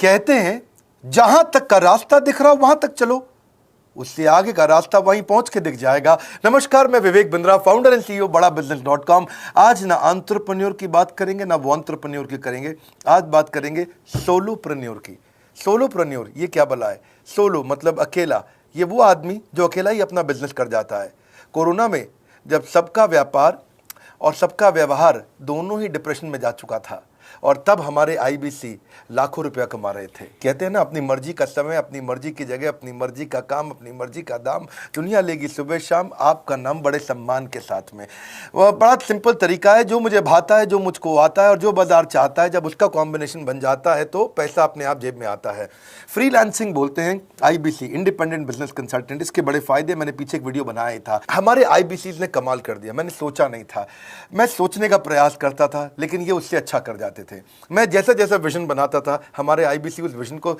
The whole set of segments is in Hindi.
कहते हैं जहां तक का रास्ता दिख रहा वहां तक चलो, उससे आगे का रास्ता वहीं पहुंच के दिख जाएगा। नमस्कार, मैं Vivek Bindra, founder and CEO बड़ाबिजनेस.com। आज ना एंटरप्रेन्योर की बात करेंगे ना वो एंटरप्रेन्योर की करेंगे, आज बात करेंगे सोलोप्रेन्योर की। सोलोप्रेन्योर ये क्या भला है? सोलो मतलब अकेला, ये वो आदमी जो अकेला ही अपना बिजनेस कर जाता है। कोरोना में जब सबका व्यापार और सबका व्यवहार दोनों ही डिप्रेशन में जा चुका था, और तब हमारे आईबीसी लाखों रुपया कमा रहे थे। कहते हैं ना, अपनी मर्जी का समय, अपनी मर्जी की जगह, अपनी मर्जी का काम, अपनी मर्जी का दाम, दुनिया लेगी सुबह शाम आपका नाम बड़े सम्मान के साथ में। वह बड़ा सिंपल तरीका है, जो मुझे भाता है, जो मुझको आता है और जो बाजार चाहता है, जब उसका कॉम्बिनेशन बन जाता है तो पैसा अपने आप जेब में आता है। फ्रीलांसिंग बोलते हैं आईबीसी, इंडिपेंडेंट बिजनेस कंसल्टेंट। इसके बड़े फायदे मैंने पीछे एक वीडियो बनाया था। हमारे आईबीसी ने कमाल कर दिया, मैंने सोचा नहीं था। मैं सोचने का प्रयास करता था लेकिन ये उससे अच्छा कर जाते थे। मैं जैसा जैसा विजन बनाता था, हमारे आईबीसी उस विजन को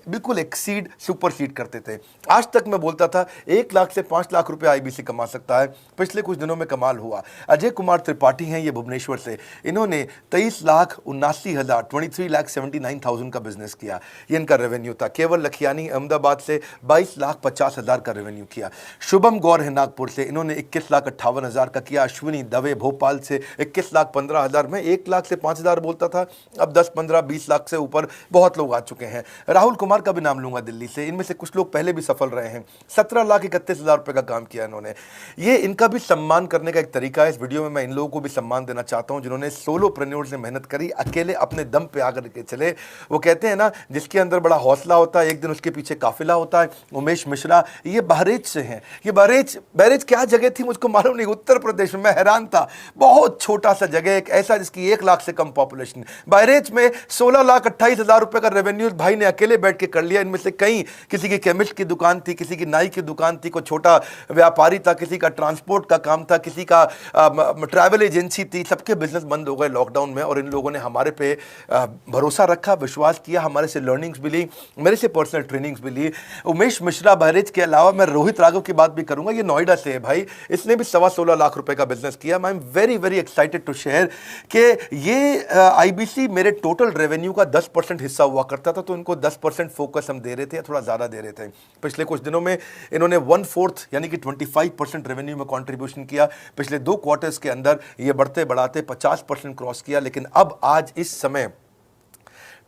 बिल्कुल एक्सीड, सुपरसीड करते थे। आज तक मैं बोलता था 1 लाख से 5 लाख रुपए आईबीसी कमा सकता है। पिछले कुछ दिनों में कमाल हुआ। अजय कुमार त्रिपाठी हैं ये भुवनेश्वर से, इन्होंने 23,79,000 का बिजनेस किया। ये इनका रेवेन्यू था। केवल लखियानी अहमदाबाद से 22,50,000 का रेवेन्यू किया। शुभम गौर है नागपुर से, इन्होंने 21,58,000 का किया। अश्विनी दवे भोपाल से 21,15,000 में 1 लाख से 5,000 बोलता था, अब 10, 15, 20 लाख से ऊपर बहुत लोग आ चुके हैं। राहुल कुमार का भी नाम लूंगा दिल्ली से, इनमें से कुछ लोग पहले भी सफल रहे हैं। 17,31,000 रुपए का काम किया इन्होंने। ये इनका भी सम्मान करने का एक तरीका है। इस वीडियो में मैं इन लोगों को भी सम्मान देना चाहता हूं जिन्होंने सोलोप्रेन्योर से मेहनत करी, अकेले अपने दम पे आकर के चले। वो कहते हैं ना, जिसके अंदर बड़ा हौसला होता है एक दिन उसके पीछे काफिला होता है। उमेश मिश्रा ये बहरेच से हैं। ये बहरेच क्या जगह थी मुझको मालूम नहीं, उत्तर प्रदेश में। मैं हैरान था, बहुत छोटा सा जगह, एक ऐसा जिसकी 1 लाख से कम पॉपुलेशन। बहरेच में 16,28,000 रुपए का रेवेन्यू भाई ने अकेले बैठ के कर लिया। इनमें से कई, किसी की केमिस्ट की दुकान थी, किसी की नाई की दुकान थी, कोई छोटा व्यापारी था, किसी का ट्रांसपोर्ट का काम था, किसी का ट्रैवल एजेंसी थी। सबके बिजनेस बंद हो गए लॉकडाउन में, और इन लोगों ने हमारे पे भरोसा रखा, विश्वास किया, हमारे से लर्निंग्स भी ली, मेरे से पर्सनल ट्रेनिंग्स भी ली। उमेश मिश्रा बहरेच के अलावा मैं रोहित राघव की बात भी करूंगा। ये नोएडा से है भाई, इसने भी 16.25 लाख रुपए का बिजनेस किया। I am very very excited to share कि ये आईबीसी मेरे टोटल रेवेन्यू का 10% हिस्सा हुआ करता था, तो इनको 10% फोकस हम दे रहे थे, थोड़ा ज़्यादा दे रहे थे। पिछले कुछ दिनों में इन्होंने 1/4 यानी कि 25% रेवेन्यू में कंट्रीब्यूशन किया। पिछले 2 क्वार्टर्स के अंदर ये बढ़ते बढ़ाते 50% क्रॉस किया। लेकिन अब आज इस समय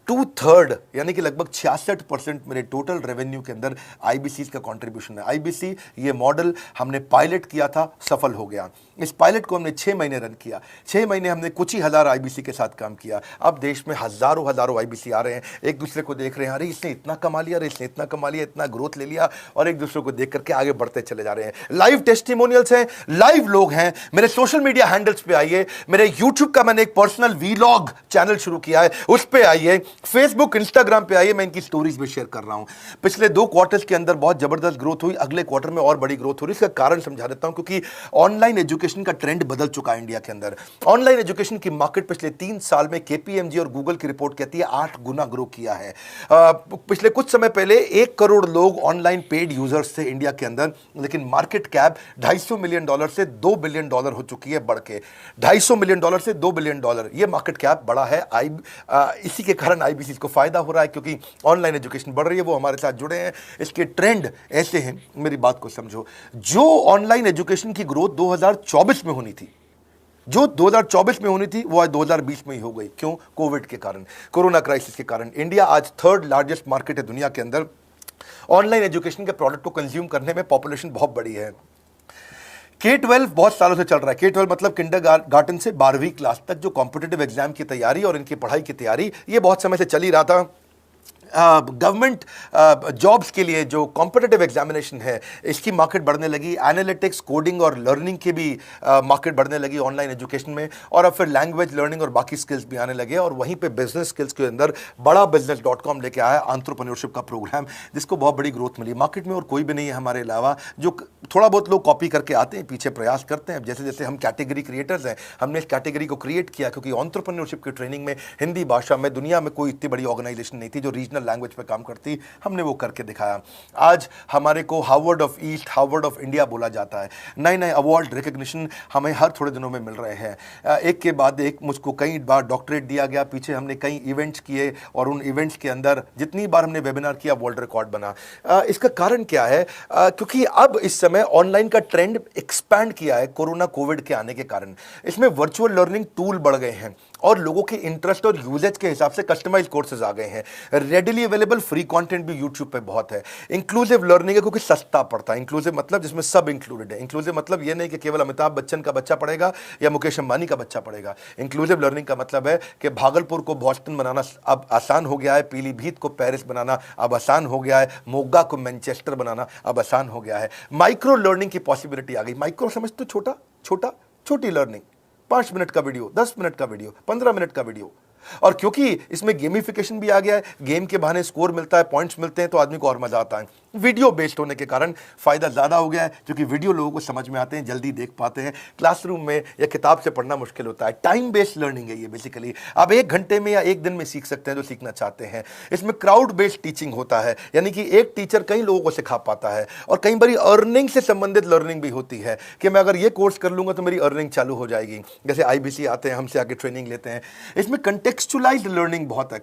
2/3 यानी कि लगभग 66% मेरे टोटल रेवेन्यू के अंदर आईबीसी का कंट्रीब्यूशन है। आईबीसी ये मॉडल हमने पायलट किया था, सफल हो गया। इस पायलट को हमने 6 महीने रन किया। 6 महीने हमने कुछ ही हज़ार आईबीसी के साथ काम किया। अब देश में हजारों आईबीसी आ रहे हैं, एक दूसरे को देख रहे हैं, अरे इसने इतना कमा लिया, अरे इसने इतना कमा लिया, इतना ग्रोथ ले लिया, और एक दूसरे को देख करके आगे बढ़ते चले जा रहे हैं। लाइव टेस्टिमोनियल्स हैं, लाइव लोग हैं। मेरे सोशल मीडिया हैंडल्स पे आइए, मेरे यूट्यूब का मैंने एक पर्सनल वीलॉग चैनल शुरू किया है, उस पर आइए, फेसबुक इंस्टाग्राम पे आइए, मैं इनकी स्टोरीज भी शेयर कर रहा हूं। पिछले 2 क्वार्टर्स के अंदर बहुत जबरदस्त ग्रोथ हुई, अगले क्वार्टर में और बड़ी ग्रोथ हो रही है। इसका कारण समझा देता हूं, क्योंकि ऑनलाइन एजुकेशन का ट्रेंड बदल चुका है इंडिया के अंदर। ऑनलाइन एजुकेशन की मार्केट पिछले 3 साल में केपीएमजी और गूगल की रिपोर्ट कहती है 8 गुना ग्रो किया है। पिछले कुछ समय पहले 1 करोड़ लोग ऑनलाइन पेड यूजर्स थे इंडिया के अंदर, लेकिन मार्केट कैप $250 मिलियन से $2 बिलियन हो चुकी है, बढ़ के $250 मिलियन से $2 बिलियन। ये मार्केट कैप बड़ा है। इसी के कारण आईबीसी को फायदा हो रहा है, क्योंकि ऑनलाइन एजुकेशन बढ़ रही है, वो हमारे साथ जुड़े हैं। इसके ट्रेंड ऐसे हैं, मेरी बात को समझो। जो ऑनलाइन एजुकेशन की ग्रोथ 2024 में होनी थी, जो 2024 में होनी थी, वो आज 2020 में ही हो गई। क्यों? कोविड के कारण, कोरोना क्राइसिस के कारण। इंडिया आज 3rd लार्जेस्ट मार्केट है दुनिया के अंदर। ऑनलाइन एजुकेशन के प्रोडक्ट को कंज्यूम करने में पॉपुलेशन बहुत बड़ी है। K-12 बहुत सालों से चल रहा है। K-12 मतलब किंडरगार्टन से 12वीं क्लास तक जो कॉम्पिटिटिव एग्जाम की तैयारी और इनकी पढ़ाई की तैयारी, ये बहुत समय से चल ही रहा था। गवर्नमेंट जॉब्स के लिए जो कॉम्पिटिटिव एग्जामिनेशन है, इसकी मार्केट बढ़ने लगी। एनालिटिक्स, कोडिंग और लर्निंग की भी मार्केट बढ़ने लगी ऑनलाइन एजुकेशन में। और अब फिर लैंग्वेज लर्निंग और बाकी स्किल्स भी आने लगे। और वहीं पे बिजनेस स्किल्स के अंदर बड़ाबिजनेस.com लेके आया एंटरप्रेन्योरशिप का प्रोग्राम, जिसको बहुत बड़ी ग्रोथ मिली मार्केट में। और कोई भी नहीं है हमारे अलावा, जो थोड़ा बहुत लोग कॉपी करके आते हैं, पीछे प्रयास करते हैं। जैसे जैसे हम कैटेगरी क्रिएटर्स हैं, हमने इस कैटेगरी को क्रिएट किया, क्योंकि एंटरप्रेन्योरशिप की ट्रेनिंग में हिंदी भाषा में दुनिया में कोई इतनी बड़ी ऑर्गेनाइजेशन नहीं थी जो रीजनल नेशनल लैंग्वेज पे काम करती, हमने वो करके दिखाया। आज हमारे को Harvard of east, Harvard of India बोला जाता है। नए नए अवार्ड रिकग्निशन हमें हर थोड़े दिनों में मिल रहे हैं, एक के बाद एक। मुझको कई बार डॉक्टरेट दिया गया, पीछे हमने कई इवेंट्स किए और उन इवेंट्स के अंदर जितनी बार हमने वेबिनार किया वर्ल्ड रिकॉर्ड बना। इसका कारण क्या है? क्योंकि अब इस समय ऑनलाइन का ट्रेंड एक्सपैंड किया है कोरोना कोविड के आने के कारण। इसमें वर्चुअल लर्निंग टूल बढ़ गए हैं और लोगों के इंटरेस्ट और यूजेज के हिसाब से कस्टमाइज कोर्सेज आ गए हैं। रेडिली अवेलेबल फ्री कंटेंट भी यूट्यूब पे बहुत है। इंक्लूसिव लर्निंग है क्योंकि सस्ता पड़ता है। इंक्लूसिव मतलब जिसमें सब इंक्लूडेड है। इंक्लूसिव मतलब ये नहीं कि केवल अमिताभ बच्चन का बच्चा पढ़ेगा या मुकेश अंबानी का बच्चा पढ़ेगा। इंक्लूसिव लर्निंग का मतलब है कि भागलपुर को बॉस्टन बनाना अब आसान हो गया है, पीलीभीत को पेरिस बनाना अब आसान हो गया है, मोगा को मैनचेस्टर बनाना अब आसान हो गया है। माइक्रो लर्निंग की पॉसिबिलिटी आ गई। माइक्रो समझ तो छोटा छोटा, छोटी लर्निंग, 5 मिनट का वीडियो, 10 मिनट का वीडियो, 15 मिनट का वीडियो। और क्योंकि इसमें गेमिफिकेशन भी आ गया है, गेम के बहाने स्कोर मिलता है, पॉइंट्स मिलते हैं, तो आदमी को और मजा आता है। वीडियो बेस्ड होने के कारण फायदा ज्यादा हो गया है, क्योंकि वीडियो लोगों को समझ में आते हैं, जल्दी देख पाते हैं। क्लासरूम में या किताब से पढ़ना मुश्किल होता है। टाइम बेस्ड लर्निंग है ये बेसिकली। आप 1 घंटे में या 1 दिन में सीख सकते हैं जो सीखना चाहते हैं। इसमें क्राउड बेस्ड टीचिंग होता है, यानी कि एक टीचर कई लोगों को सिखा पाता है। और कई बार अर्निंग से संबंधित लर्निंग भी होती है कि मैं अगर ये कोर्स कर लूंगा तो मेरी अर्निंग चालू हो जाएगी। जैसे IBC आते हैं, हमसे आगे ट्रेनिंग लेते हैं। इसमें कंटेक्चुअलाइज्ड लर्निंग बहुत है।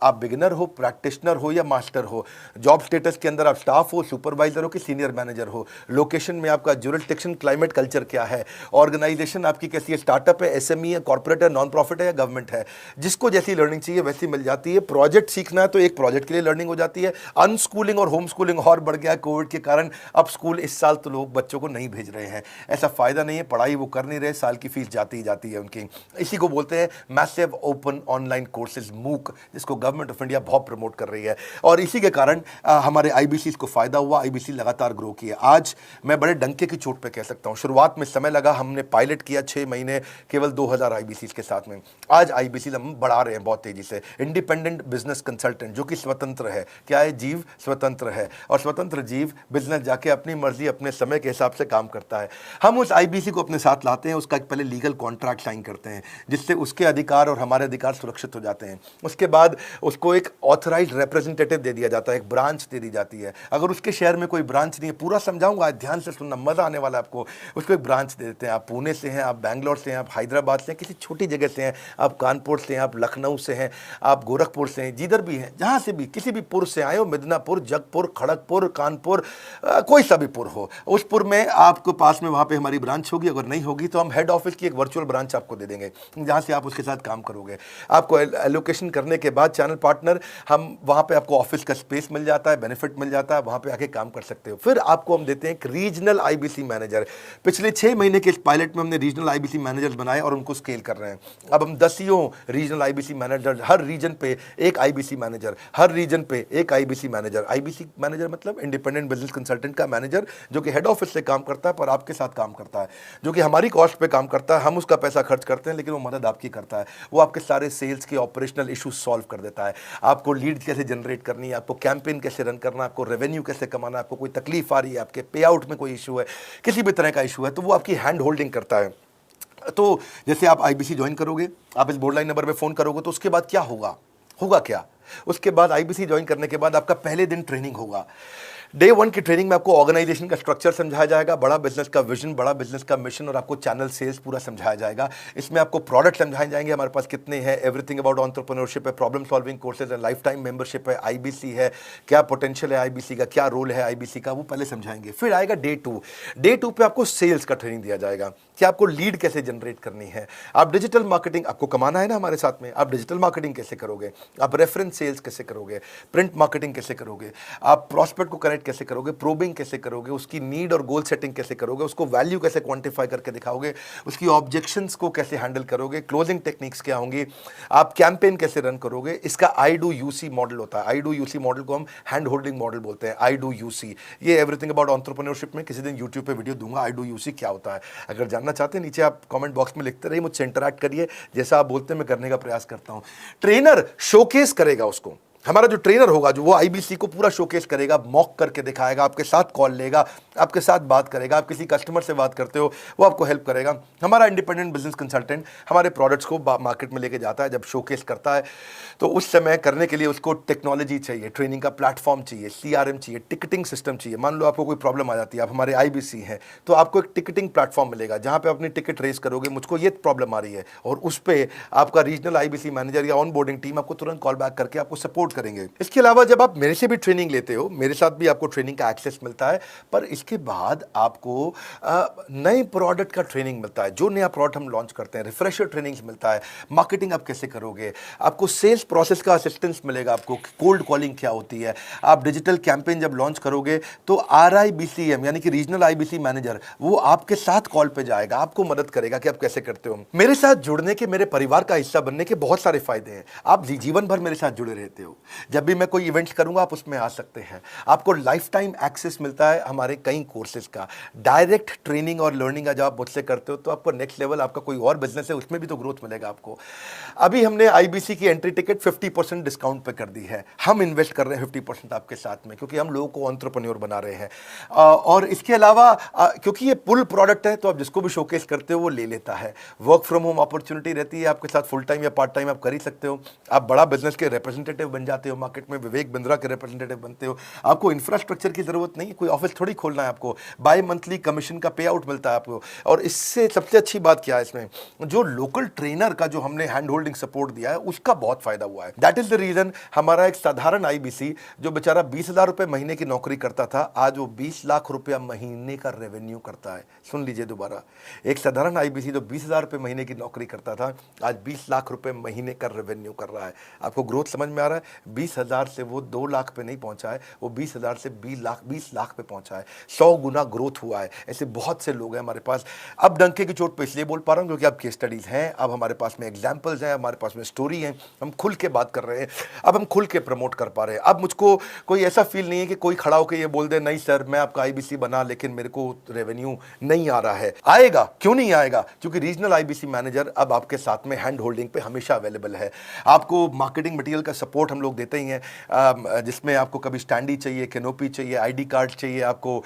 आप बिगिनर हो, प्रैक्टिशनर हो या मास्टर हो, जॉब स्टेटस के अंदर आप स्टाफ हो, सुपरवाइजर हो कि सीनियर मैनेजर हो, लोकेशन में आपका जुरिस्डिक्शन, क्लाइमेट, कल्चर क्या है, ऑर्गेनाइजेशन आपकी कैसी है, स्टार्टअप है, SME है, कॉर्पोरेट है, नॉन प्रॉफिट है या गवर्नमेंट है, जिसको जैसी लर्निंग चाहिए वैसी मिल जाती है। प्रोजेक्ट सीखना है तो एक प्रोजेक्ट के लिए लर्निंग हो जाती है। अनस्कूलिंग और होम स्कूलिंग और बढ़ गया है कोविड के कारण। अब स्कूल इस साल तो लोग बच्चों को नहीं भेज रहे हैं, ऐसा फायदा नहीं है, पढ़ाई वो कर नहीं रहे, साल की फीस जाती ही जाती है उनकी। इसी को बोलते हैं मैसिव ओपन ऑनलाइन कोर्सेज, मूक, जिसको गवर्नमेंट ऑफ इंडिया बहुत प्रमोट कर रही है। और इसी के कारण हमारे IBC को फायदा हुआ। IBC लगातार ग्रो किया। आज मैं बड़े डंके की चोट पे कह सकता हूं, शुरुआत में समय लगा, हमने पायलट किया 6 महीने केवल 2000 IBC के साथ में। आज IBC हम बढ़ा रहे हैं बहुत तेजी से। इंडिपेंडेंट बिजनेस कंसल्टेंट, जो कि स्वतंत्र है। क्या है? जीव स्वतंत्र है, और स्वतंत्र जीव बिजनेस जाके अपनी मर्जी अपने समय के हिसाब से काम करता है। हम उस IBC को अपने साथ लाते हैं, उसका एक पहले लीगल कॉन्ट्रैक्ट साइन करते हैं, जिससे उसके अधिकार और हमारे अधिकार सुरक्षित हो जाते हैं। उसके बाद उसको एक ऑथराइज्ड रिप्रेजेंटेटिव दे दिया जाता है, एक ब्रांच दे दी जाती है। अगर उसके शहर में कोई ब्रांच नहीं है, पूरा समझाऊंगा, ध्यान से सुनना, मजा आने वाला है आपको। उसको एक ब्रांच दे देते हैं। आप पुणे से हैं, आप बैंगलोर से हैं, आप हैदराबाद से हैं, किसी छोटी जगह से हैं, आप कानपुर से हैं, आप लखनऊ से हैं, आप गोरखपुर से हैं, जिधर भी हैं, जहां से भी, किसी भी पुर से आए हो, मिदनापुर, जगपुर, खड़गपुर, कानपुर, कोई सा भी पुर हो, उस पुर में आपको पास में वहां पे हमारी ब्रांच होगी। अगर नहीं होगी तो हम हेड ऑफिस की एक वर्चुअल ब्रांच आपको दे देंगे, जहां से आप उसके साथ काम करोगे। आपको एलोकेशन करने के बाद चैनल पार्टनर, हम वहां पे आपको ऑफिस का स्पेस मिल जाता है, बेनिफिट मिल जाता है, वहां पे आके काम कर सकते हो। फिर आपको हम देते हैं एक रीजनल IBC मैनेजर। पिछले 6 महीने के इस पायलट में हमने रीजनल IBC मैनेजर्स बनाए और उनको स्केल कर रहे हैं। अब हम 10 रीजनल IBC मैनेजर, हर रीजन पे एक IBC मैनेजर, हर रीजन पे एक IBC मैनेजर। IBC मैनेजर मतलब इंडिपेंडेंट बिजनेस कंसल्टेंट का मैनेजर, जो कि हेड ऑफिस से काम करता है पर आपके साथ काम करता है, जो कि हमारी कॉस्ट पे काम करता है। हम उसका पैसा खर्च करते हैं, लेकिन वो मदद आपकी करता है। वो आपके सारे सेल्स के ऑपरेशनल इशूज सॉल्व कर देता है। आपको लीड कैसे जनरेट करनी है, आपको कैंपेन कैसे रन करना है, आपको रेवेन्यू कैसे कमाना है, आपको कोई तकलीफ आ रही है, आपके पे आउट में कोई इशू है, किसी भी तरह का इशू है, तो वो आपकी हैंड होल्डिंग करता है। तो जैसे आप IBC ज्वाइन करोगे, आप इस बोर्ड लाइन नंबर पे फोन करोगे, तो उसके बाद क्या होगा क्या? उसके बाद IBC ज्वाइन करने के बाद आपका पहले दिन ट्रेनिंग होगा। डे 1 की ट्रेनिंग में आपको ऑर्गेनाइजेशन का स्ट्रक्चर समझाया जाएगा, बड़ा बिजनेस का विजन, बड़ा बिजनेस का मिशन, और आपको चैनल सेल्स पूरा समझाया जाएगा। इसमें आपको प्रोडक्ट समझाए जाएंगे, हमारे पास कितने हैं, एवरीथिंग अबाउट एंटरप्रेन्योरशिप है, प्रॉब्लम सॉल्विंग कोर्सेज है, लाइफ टाइम मेंबरशिप है, IBC है, क्या पोटेंशियल है IBC का, क्या रोल है IBC का, वो पहले समझाएंगे। फिर आएगा डे 2। डे 2 पे आपको सेल्स का ट्रेनिंग दिया जाएगा कि आपको लीड कैसे जनरेट करनी है, आप डिजिटल मार्केटिंग, आपको कमाना है ना हमारे साथ में, आप डिजिटल मार्केटिंग कैसे करोगे, आप रेफरेंस सेल्स कैसे करोगे, प्रिंट मार्केटिंग कैसे करोगे, आप प्रॉस्पेक्ट को कनेक्ट कैसे करोगे, प्रोबिंग कैसे करोगे, उसकी नीड और गोल सेटिंग कैसे करोगे, उसको वैल्यू कैसे क्वांटिफाई करके दिखाओगे, उसकी ऑब्जेक्शंस को कैसे हैंडल करोगे, क्लोजिंग टेक्निक्स क्या होंगी, आप कैंपेन कैसे रन करोगे। इसका I-Do-U-C मॉडल होता है। I-Do-U-C मॉडल को हम हैंड होल्डिंग मॉडल बोलते हैं। I-Do-U-C, ये एवरीथिंग अबाउट एंटरप्रेन्योरशिप में किसी दिन यूट्यूब पे वीडियो दूंगा, I-Do-U-C क्या होता है। अगर जानना चाहते हैं नीचे आप कमेंट बॉक्स में लिखते रहिए, मुझसे इंटरैक्ट करिए, जैसा आप बोलते हैं मैं करने का प्रयास करता हूं। ट्रेनर शोकेस करेगा उसको, हमारा जो ट्रेनर होगा, जो वो आईबीसी को पूरा शोकेस करेगा, मॉक करके दिखाएगा, आपके साथ कॉल लेगा, आपके साथ बात करेगा, आप किसी कस्टमर से बात करते हो वो आपको हेल्प करेगा। हमारा इंडिपेंडेंट बिजनेस कंसल्टेंट हमारे प्रोडक्ट्स को मार्केट में लेके जाता है, जब शोकेस करता है तो उस समय करने के लिए उसको टेक्नोलॉजी चाहिए, ट्रेनिंग का प्लेटफॉर्म चाहिए, सीआरएम चाहिए, टिकटिंग सिस्टम चाहिए। मान लो आपको कोई प्रॉब्लम आ जाती है, आप हमारे आईबीसी हैं, तो आपको एक टिकटिंग प्लेटफॉर्म मिलेगा जहां पे अपनी टिकट रेस करोगे, मुझको ये प्रॉब्लम आ रही है, और उस पर आपका रीजनल आईबीसी मैनेजर या ऑन बोर्डिंग टीम आपको तुरंत कॉल बैक करके आपको सपोर्ट करेंगे। इसके अलावा जब आप मेरे से भी ट्रेनिंग लेते हो, मेरे साथ भी आपको ट्रेनिंग का एक्सेस मिलता है, पर इसके बाद आपको नए प्रोडक्ट का ट्रेनिंग मिलता है। जो नया प्रोडक्ट हम लॉन्च करते हैं, रिफ्रेशर ट्रेनिंग्स मिलता है, मार्केटिंग आप कैसे करोगे, आपको सेल्स प्रोसेस का असिस्टेंस मिलेगा, आपको कोल्ड कॉलिंग क्या होती है, आप डिजिटल कैंपेन जब लॉन्च करोगे तो आरआईबीसीएम यानी कि रीजनल आईबीसी मैनेजर वो आपके साथ कॉल पे जाएगा, आपको मदद करेगा कि आप कैसे करते हो। मेरे साथ जुड़ने के, मेरे परिवार का हिस्सा बनने के बहुत सारे फायदे हैं। आप जीवन भर मेरे साथ जुड़े रहते हो, जब भी मैं कोई इवेंट्स करूंगा आप उसमें आ सकते हैं। आपको लाइफ टाइम एक्सेस मिलता है हमारे कई कोर्सेज का, डायरेक्ट ट्रेनिंग और लर्निंग जब आप मुझसे करते हो तो आपको नेक्स्ट लेवल, आपका कोई और बिजनेस है उसमें भी तो ग्रोथ मिलेगा आपको। अभी हमने आईबीसी की एंट्री टिकट 50% डिस्काउंट पे कर दी है। हम इन्वेस्ट कर रहे हैं 50% आपके साथ में, क्योंकि हम लोगों को एंटरप्रेन्योर बना रहे हैं। और इसके अलावा क्योंकि ये पुल प्रोडक्ट है तो आप जिसको भी शोकेस करते हो वो ले लेता है। वर्क फ्रॉम होम अपॉर्चुनिटी रहती है आपके साथ, फुल टाइम या पार्ट टाइम आप कर ही सकते हो। आप बड़ा बिजनेस के रिप्रेजेंटेटिव बन जाते हो, मार्केट में विवेक बिंद्रा के रिप्रेजेंटेटिव बनते हो। आपको इंफ्रास्ट्रक्चर की जरूरत नहीं, कोई ऑफिस थोड़ी खोलना है आपको, बाय मंथली कमीशन का पे आउट मिलता है आपको। और इससे सबसे अच्छी बात क्या है, इसमें जो लोकल ट्रेनर का जो हमने हैंड होल्डिंग सपोर्ट दिया है उसका बहुत फायदा हुआ है। दैट इज द रीजन हमारा एक साधारण आईबीसी जो बेचारा 20,000 रुपए महीने की नौकरी करता था, आज वो 20 लाख रुपया महीने का रेवेन्यू करता है। सुन लीजिए दोबारा, एक साधारण आईबीसी जो 20,000 रुपए महीने की नौकरी करता था, आज 20 लाख रुपए महीने का रेवेन्यू कर रहा है। आपको ग्रोथ समझ में आ रहा है? 20,000 से वो 2 लाख पे नहीं पहुंचा है, वो 20,000 से 20 लाख पे पहुंचा है। 100 गुना ग्रोथ हुआ है। ऐसे बहुत से लोग हैं हमारे पास। अब डंके की चोट पे इसलिए बोल पा रहा हूं क्योंकि अब केस स्टडीज हैं, अब हमारे पास में एग्जाम्पल्स हैं, हमारे पास में स्टोरी है, हम खुल के बात कर रहे हैं, अब हम खुल के प्रमोट कर पा रहे हैं। अब मुझको कोई ऐसा फील नहीं है कि कोई खड़ा होकर ये बोल दे नहीं सर मैं आपका आईबीसी बना लेकिन मेरे को रेवेन्यू नहीं आ रहा है। आएगा, क्यों नहीं आएगा? क्योंकि रीजनल आईबीसी मैनेजर अब आपके साथ में हैंड होल्डिंग पे हमेशा अवेलेबल है। आपको मार्केटिंग मटेरियल का सपोर्ट हम लोग देते ही हैं, जिसमें आपको कभी स्टैंडी चाहिए, कैनोपी चाहिए, आईडी कार्ड चाहिए, आपको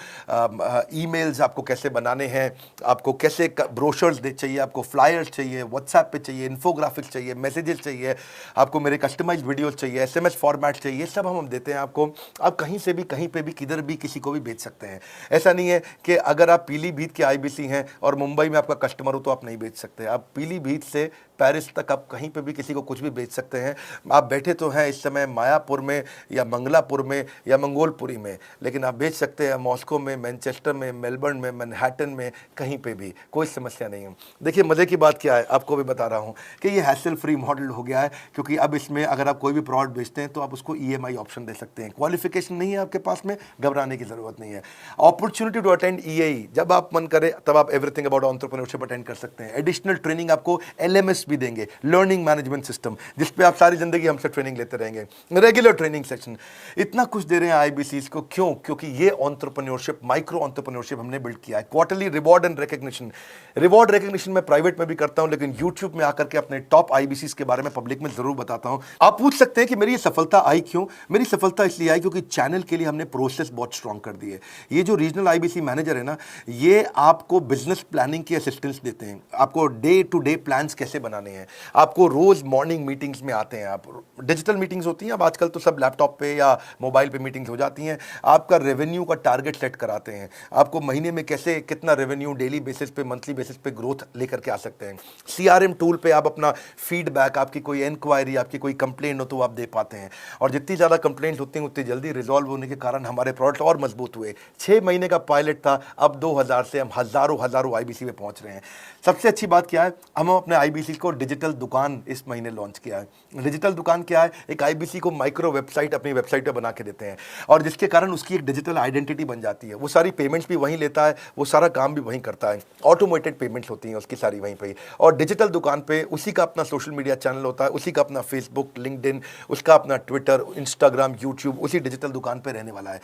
ईमेल्स आपको कैसे बनाने हैं, आपको कैसे ब्रोशर्स चाहिए, आपको फ्लायर्स चाहिए, व्हाट्सएप पे चाहिए, इन्फोग्राफिक्स चाहिए, मैसेजेस चाहिए, आपको मेरे कस्टमाइज्ड वीडियोस चाहिए, एसएमएस फॉर्मेट चाहिए, ये सब हम देते हैं आपको। आप कहीं से भी, कहीं पे भी, किधर भी, किसी को भी भेज सकते हैं। ऐसा नहीं है कि अगर आप पीलीभीत के आईबीसी हैं और मुंबई में आपका कस्टमर हो तो आप नहीं बेच सकते। आप पीलीभीत से पेरिस तक आप कहीं पे भी किसी को कुछ भी बेच सकते हैं। आप बैठे तो हैं इस समय मायापुर में या मंगलापुर में या मंगोलपुरी में, लेकिन आप बेच सकते हैं मॉस्को में, मैनचेस्टर में, मेलबर्न में, मैनहट्टन में, कहीं पे भी, कोई समस्या नहीं है। देखिए मज़े की बात क्या है, आपको भी बता रहा हूँ कि ये हैसल फ्री मॉडल हो गया है, क्योंकि अब इसमें अगर आप कोई भी प्रोडक्ट बेचते हैं तो आप उसको ईएमआई ऑप्शन दे सकते हैं। क्वालिफिकेशन नहीं है आपके पास में, घबराने की जरूरत नहीं है। अपॉर्चुनिटी टू अटेंड ईएई, जब आप मन करे तब आप एवरीथिंग अबाउट एंटरप्रेन्योरशिप अटेंड कर सकते हैं। एडिशनल ट्रेनिंग आपको एलएमएस भी देंगे, लर्निंग मैनेजमेंट सिस्टम, जिस पे आप सारी जिंदगी हमसे ट्रेनिंग लेते रहेंगे। रेगुलर ट्रेनिंग सेक्शन, इतना कुछ दे रहे हैं आईबीसीज को। क्यों? क्योंकि ये एंटरप्रेन्योरशिप, माइक्रो एंटरप्रेन्योरशिप हमने बिल्ड किया है। Quarterly reward and recognition, reward recognition मैं प्राइवेट में भी करता हूं, लेकिन यूट्यूब में आकर के अपने टॉप आईबीसीज के बारे में पब्लिक में जरूर बताता हूं। आप पूछ सकते हैं कि मेरी ये सफलता आई क्यों? मेरी सफलता इसलिए आई क्योंकि चैनल के लिए हमने प्रोसेस बहुत स्ट्रांग कर दी है। ये जो रीजनल आईबीसी मैनेजर है ना, ये आपको बिजनेस प्लानिंग की असिस्टेंस देते हैं, आपको डे टू डे प्लान्स कैसे बनाने हैं, आपको रोज मॉर्निंग मीटिंग्स में आते हैं। आप डिजिटल मीटिंग्स होती हैं, अब आजकल तो सब लैपटॉप पे या मोबाइल पे मीटिंग्स हो जाती हैं। आपका रेवेन्यू का टारगेट सेट कराते हैं, आपको महीने में कैसे कितना रेवेन्यू डेली बेसिस पे, मंथली बेसिस पे ग्रोथ लेकर के आ सकते हैं। सीआरएम टूल पे आप अपना फीडबैक, आपकी कोई इंक्वायरी, आपकी कोई कंप्लेंट हो तो आप दे पाते हैं। और जितनी ज़्यादा कंप्लेंट होती हैं उतनी जल्दी रिजॉल्व होने के कारण हमारे प्रोडक्ट और मजबूत हुए। 6 महीने का पायलट था, अब 2000 से हम हज़ारों आईबीसी में पहुंच रहे हैं। सबसे अच्छी बात क्या है, हम अपने आईबीसी को डिजिटल दुकान इस महीने लॉन्च किया है। डिजिटल दुकान क्या है? एक आईबीसी को माइक्रो वेबसाइट अपनी वेबसाइट पे बना के देते हैं, और जिसके कारण उसकी एक डिजिटल आइडेंटिटी बन जाती है। वो सारी पेमेंट्स भी वहीं लेता है, वो सारा काम भी वहीं करता है, ऑटोमेटेड पेमेंट्स होती हैं उसकी सारी वहीं पे। और डिजिटल दुकान पे उसी का अपना सोशल मीडिया चैनल होता है, उसी का अपना फेसबुक, लिंक्डइन, उसका अपना ट्विटर, इंस्टाग्राम, यूट्यूब उसी डिजिटल दुकान पे रहने वाला है।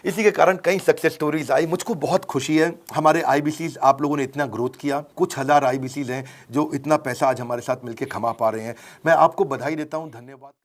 इसी के कारण कई सक्सेस स्टोरीज आई। मुझको बहुत खुशी है, हमारे आईबीसीज आप लोगों ने इतना ग्रोथ किया। कुछ हज़ार आईबीसीज हैं जो इतना पैसा आज हमारे साथ मिलकर कमा पा रहे हैं। मैं आपको बधाई देता हूँ, धन्यवाद।